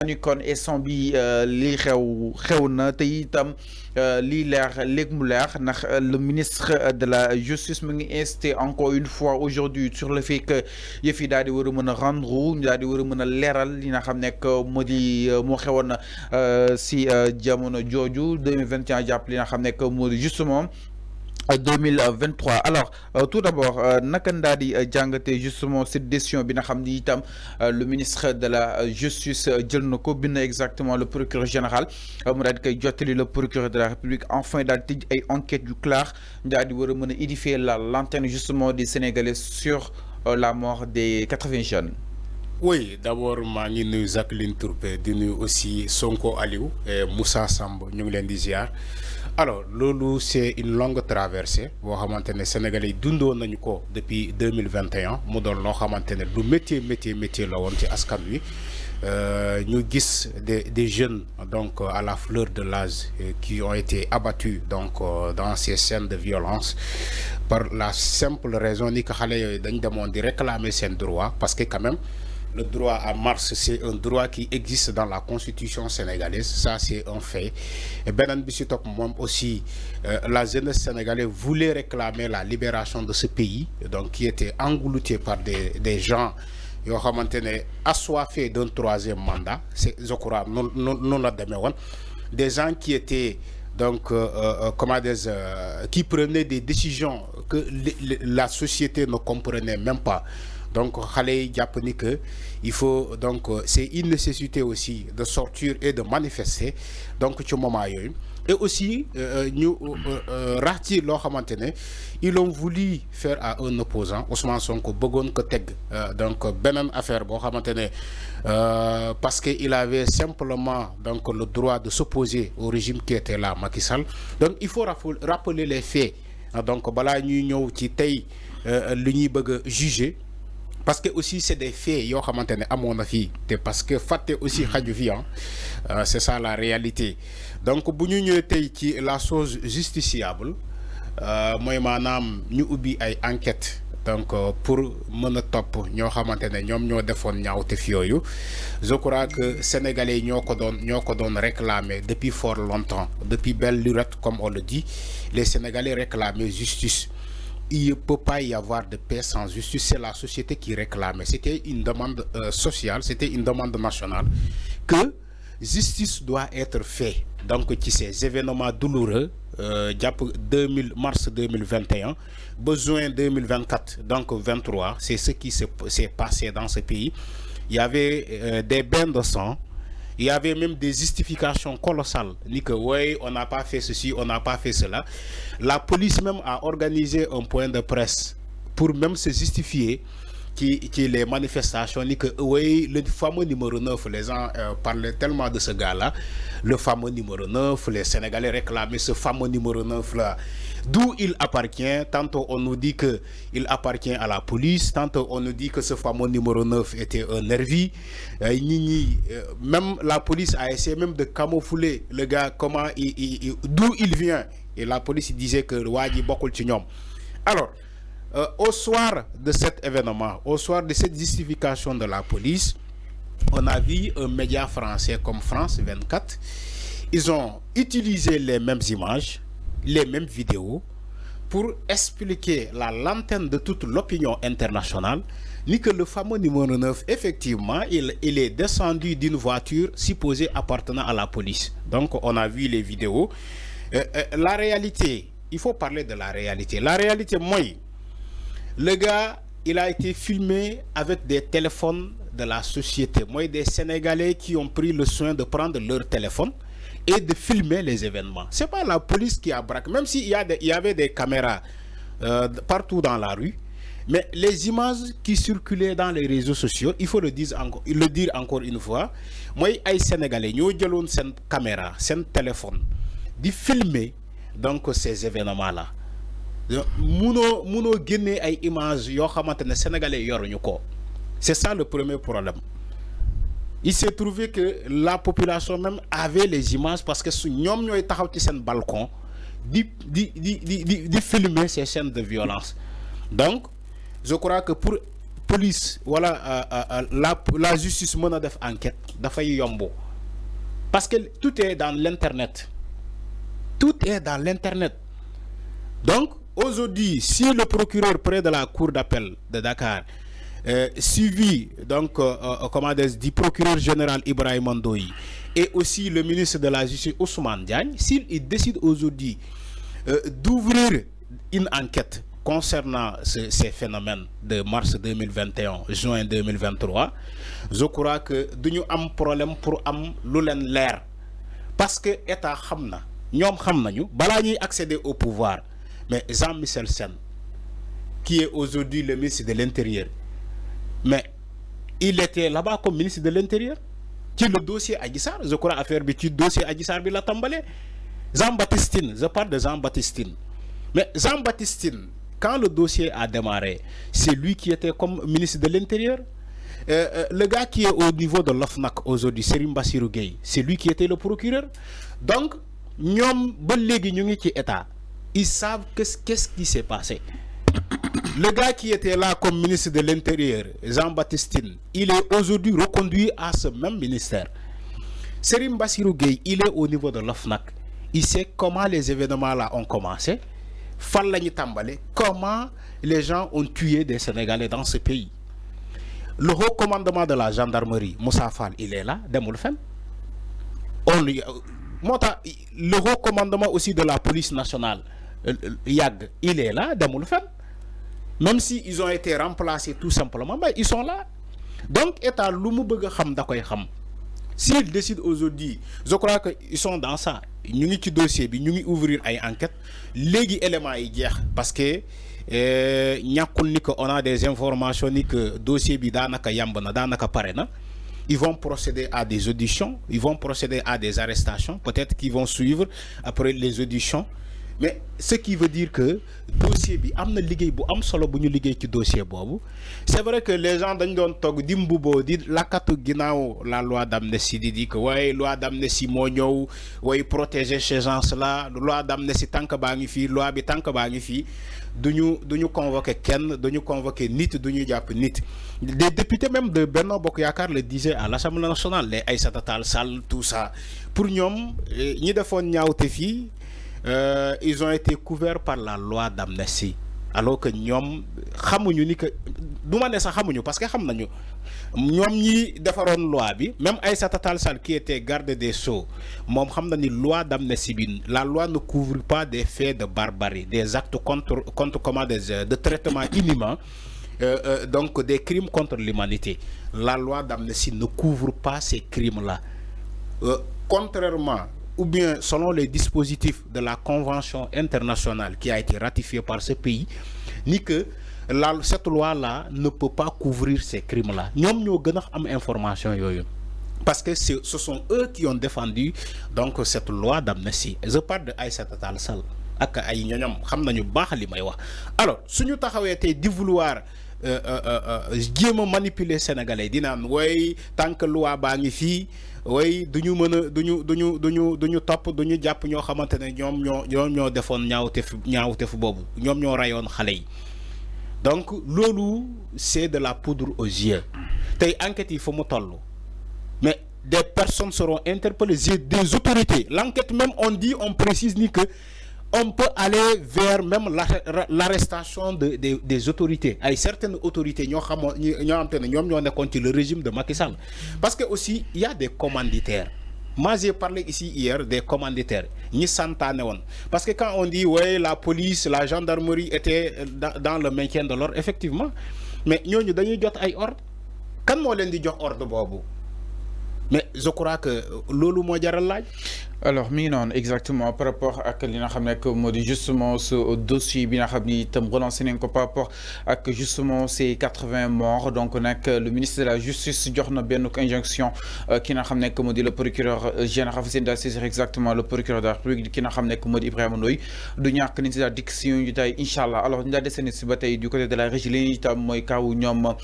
ni kon instant bi li xew na te itam lii leer léegi mu leer ndax le ministre de la justice mu ngi insisté encore une fois aujourd'hui sur le fait que yëf yi daal di war a mën a rendre ñu daal di war a mën a leeral li nga xam nekk moo di moo xewoon si jamono jooju 2021 jàpp li nga xam nekk moo di justement 2023 alors tout d'abord naka ndaa di jàngate justement cette décision bi nga xam ni itam le ministre de la justice jël na ko bind exactement le procureur général mu daal di koy jottali le procureur de la république enfin daal di tëj ay enquêtes yu claires daal di war a mën a édifier la lanterne justement des Sénégalais sur la mort des 80 jeunes. Oui, d'abord maa ngi nuyu Jacqueline Tourpé di nuyu aussi Sonko Aliou et Moussa Samb ñu ngi leen di ziar. Alors loolu c'est une longue traversée boo xamante ne Sénégalais yi dundoon nañu ko depuis 2021 mu doon loo xamante ne lu métier la woon ci askan wi ñu gis des jeunes donc à la fleur de l'âge qui ont été abattus donc dans ces scènes de violence par la simple raison ni que xale yooyu dañ demoon di réclamer seen droit parce que quand même le droit à marche, c'est un droit qui existe dans la constitution sénégalaise. Ça, c'est un fait. Et Benan Bissitop, moi aussi, la jeunesse sénégalaise voulait réclamer la libération de ce pays, donc qui était englouti par des gens qui ont assoiffés d'un troisième mandat. C'est, je crois, non la demeure. Des gens qui étaient donc qui prenaient des décisions que la société ne comprenait même pas. Donc xale yi jàpp ni que il faut donc c'est une nécessité aussi de sortir et de manifester donc ci moment yooyu et aussi ñu rax ci loo xamante ne ils ont voulu faire à un opposant Ousmane Sonko bëggoon ko teg donc beneen affaire boo xamante ne parce que il avait simplement donc le droit de s'opposer au régime qui était là Macky Sall. Donc il faut rappeler les faits donc balaa ñuy ñëw ci tey lu ñuy bëgg a juger. Parce que aussi c'est des faits yoo xamante ne amoon na fii te parce que fàtte aussi xaju fi c'est ça la réalité donc bu ñu ñëwee tey ci la chose justiciable mooy maanaam ñu ubbi ay enquêtes donc pour mën a topp ñoo xamante ne ñoom ñoo defoon ñaawteef yooyu je crois que sénégalais yi ñoo ko doon réclamer depuis fort longtemps depuis belle lurette comme on le dit les sénégalais réclamaient justice. Il ne peut pas y avoir de paix sans justice. C'est la société qui réclamait. C'était une demande sociale, c'était une demande nationale que justice doit être faite. Donc, qui ces événements douloureux, mars 2021, besoin 2024, donc 23, c'est ce qui s'est passé dans ce pays. Il y avait des bains de sang. Il y avait même des justifications colossales. Ni que oui, on n'a pas fait ceci, on n'a pas fait cela. La police même a organisé un point de presse pour même se justifier qui les manifestations. Ni que oui, le fameux numéro 9, les gens parlaient tellement de ce gars-là. Le fameux numéro 9, les Sénégalais réclamaient ce fameux numéro 9-là. D'où il appartient. Tantôt on nous dit qu'il appartient à la police. Tantôt on nous dit que ce fameux numéro 9 était un nervi. Même la police a essayé même de camoufler le gars, d'où il vient. Et la police disait que Wadi Bokul Tignom. Alors, au soir de cet événement, au soir de cette justification de la police, on a vu un média français comme France 24. Ils ont utilisé les mêmes images, les mêmes vidéos pour expliquer la lanterne de toute l'opinion internationale ni que le fameux numéro 9 effectivement il est descendu d'une voiture supposée appartenant à la police. Donc on a vu les vidéos. La réalité, il faut parler de la réalité. La réalité, moi, le gars il a été filmé avec des téléphones de la société. Moi, des Sénégalais qui ont pris le soin de prendre leur téléphone et de filmer les événements. C'est pas la police qui a braqué, même s'il y avait des caméras partout dans la rue, mais les images qui circulaient dans les réseaux sociaux, il faut le dire encore une fois, moi, les Sénégalais, nous avons une caméra, un téléphone, de filmer donc ces événements-là. Muno génné ay images yo xamantene sénégalais yoruñu ko. C'est ça le premier problème. Il s'est trouvé que la population même avait les images parce que ñom ñoy taxaw ci sen balcon di filmer ces scènes de violence. Donc je crois que pour police voilà la justice mën a def enquête dafay yombo parce que tout est dans l'internet. Tout est dans l'internet. Donc aujourd'hui, si le procureur près de la cour d'appel de Dakar suivi donc du procureur général Ibrahim Ndoye et aussi le ministre de la Justice Ousmane Diagne, s'il décide aujourd'hui d'ouvrir une enquête concernant ces phénomènes de mars 2021 juin 2023, je crois que nous avons un problème pour am lu len leer parce que état xamna ñom xamnañu bala ñuy accéder au pouvoir. Mais Jean-Michel Sène, qui est aujourd'hui le ministre de l'Intérieur, mais il était là-bas comme ministre de l'Intérieur. Qui le dossier Adji Sarr, je crois affaire bi ci dossier Adji Sarr bi la tambalé. Jean-Baptiste, je parle de Jean-Baptiste. Mais Jean-Baptiste, quand le dossier a démarré, c'est lui qui était comme ministre de l'Intérieur. Le gars qui est au niveau de l'OFNAC aujourd'hui, Serigne Bassirou Gueye, c'est lui qui était le procureur. Donc, ñom ba légui ñu ngi ci état. Ils savent qu'est-ce qui s'est passé. Le gars qui était là comme ministre de l'Intérieur, Jean-Baptiste, il est aujourd'hui reconduit à ce même ministère. Serigne Bassirou Gueye, il est au niveau de l'OFNAC. Il sait comment les événements là ont commencé. Comment les gens ont tué des Sénégalais dans ce pays. Le haut commandement de la gendarmerie, Moussa Fall, il est là, Demoulfen. Le haut commandement aussi de la police nationale, YAG, il est là, Demoulfen. Même si ils ont été remplacés tout simplement, mais ils sont là. Donc, état lumu bëgg xam da koy xam. S'ils décident aujourd'hui, je crois qu'ils sont dans ça. Ñu ngi ci dossier bi, ñu ngi ouvrir ay enquêtes. Légui éléments yi jeex parce que ñakul ni que on a des informations ni que dossier bi danaka yamb na, danaka paré na. Ils vont procéder à des auditions, ils vont procéder à des arrestations, peut-être qu'ils vont suivre après les auditions. Mais ce qui veut dire que dossier bi amna liguey bu am solo bu ñu liguey ci dossier bobu. C'est vrai que les gens dañ doon tok di mbubo di lakatu ginaaw la loi d'amnistie di dit que ouais loi d'amnistie mo ñew way protéger ces gens-là, loi d'amnistie tank baangi fi, loi bi tank baangi fi duñu convoquer kenn, duñu convoquer nit, duñu japp nit. Des députés même de Benno Bokk Yaakaar le disaient à l'Assemblée nationale, les Aïssata Tall Sall, tout ça. Pour ñom ñi defoon ñaawte fi ils ont été couverts par la loi d'amnistie alors que ñom xamuñu ni que duma né sax xamuñu parce que xam nañu ñom ñi défaron loi bi même Aïssata Tall Sall qui était garde des Sceaux mom xam na ni loi d'amnistie bi la loi ne couvre pas des faits de barbarie, des actes contre comment de traitement inhumain, donc des crimes contre l'humanité. La loi d'amnistie ne couvre pas ces crimes-là. Contrairement ou bien selon les dispositifs de la convention internationale qui a été ratifiée par ce pays, ni que cette loi-là ne peut pas couvrir ces crimes-là. Nous avons am information parce que ce sont eux qui ont défendu donc cette loi d'amnistie. Je parle de Aïssata Tall Sall ak ay ñoñam xam nañu baax li may wax. Alors suñu taxawé té di vouloir jéem a manipuler sénégalais di naan way tant que loi baa ngi fii way duñu top duñu japp ñoo xamantene ñoo defoon ñaawteef boobu ñoom ñoo rayoon xale yi. Donc lolu c'est de la poudre aux yeux. Tay enquête il faut mu tollu mais des personnes seront interpellées, des autorités. L'enquête même on précise ni que on peut aller vers même l'arrestation des autorités. Il y a certaines autorités qui ont le régime de Macky Sall. Parce que aussi, il y a des commanditaires. Moi, j'ai parlé ici hier des commanditaires. Parce que quand on dit, ouais, la police, la gendarmerie étaient dans le maintien de l'ordre, effectivement. Mais nous avons des ordres. Quand on a des ordres, mais je crois que lolu mo jaral laaj. Alors mi non exactement par rapport à li nga xamné que modi justement ce dossier bi nga xamni tam relancé nañ ko par rapport ak justement ces 80 morts. Donc nak le ministre de la justice jox na benn injonction ki nga xamné que modi le procureur général Fousseyni saisir exactement le procureur de la République ki nga xamné que modi Ibrahima Ndoye du ñak ni ci diction yu tay inshallah. Alors ñu da déssé ci ba tay du côté de la régie li tam moy kaw ñom